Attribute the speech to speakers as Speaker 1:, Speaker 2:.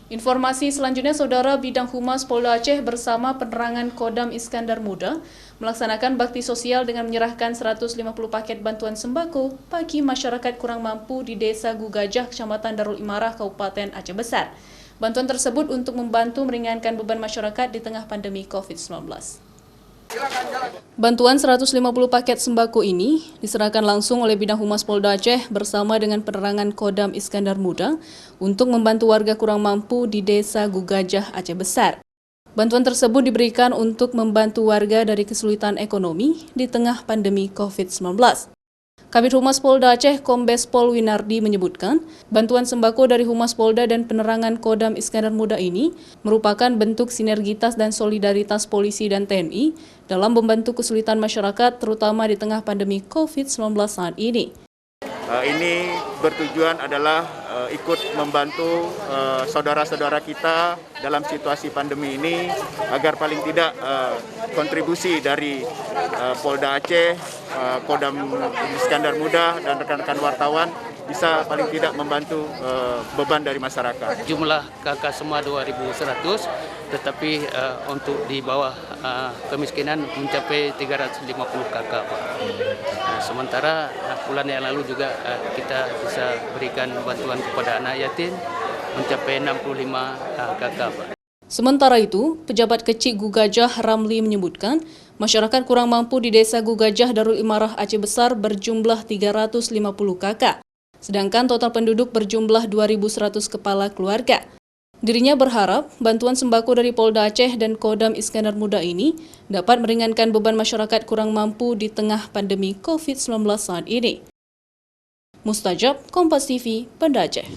Speaker 1: Informasi selanjutnya, Saudara, Bidang Humas Polda Aceh bersama penerangan Kodam Iskandar Muda melaksanakan bakti sosial dengan menyerahkan 150 paket bantuan sembako bagi masyarakat kurang mampu di Desa Gugajah, Kecamatan Darul Imarah, Kabupaten Aceh Besar. Bantuan tersebut untuk membantu meringankan beban masyarakat di tengah pandemi COVID-19. Bantuan 150 paket sembako ini diserahkan langsung oleh Bidang Humas Polda Aceh bersama dengan penerangan Kodam Iskandar Muda untuk membantu warga kurang mampu di Desa Gugajah, Aceh Besar. Bantuan tersebut diberikan untuk membantu warga dari kesulitan ekonomi di tengah pandemi COVID-19. Kabid Humas Polda Aceh Kombes Pol Winardi menyebutkan, bantuan sembako dari Humas Polda dan penerangan Kodam Iskandar Muda ini merupakan bentuk sinergitas dan solidaritas polisi dan TNI dalam membantu kesulitan masyarakat terutama di tengah pandemi COVID-19 saat ini.
Speaker 2: Ini bertujuan adalah ikut membantu saudara-saudara kita dalam situasi pandemi ini agar paling tidak kontribusi dari Polda Aceh, Kodam Iskandar Muda dan rekan-rekan wartawan bisa paling tidak membantu beban dari masyarakat.
Speaker 3: Jumlah kakak semua 2.100, tetapi untuk di bawah kemiskinan mencapai 350 kakak, Pak. Sementara bulan yang lalu juga kita bisa berikan bantuan kepada anak yatim mencapai 65 kakak, Pak.
Speaker 1: Sementara itu, pejabat kecil Gugajah Ramli menyebutkan, masyarakat kurang mampu di Desa Gugajah Darul Imarah Aceh Besar berjumlah 350 kakak. Sedangkan total penduduk berjumlah 2.100 kepala keluarga. Dirinya berharap bantuan sembako dari Polda Aceh dan Kodam Iskandar Muda ini dapat meringankan beban masyarakat kurang mampu di tengah pandemi COVID-19 saat ini. Mustajab, Kompas TV, Banda Aceh.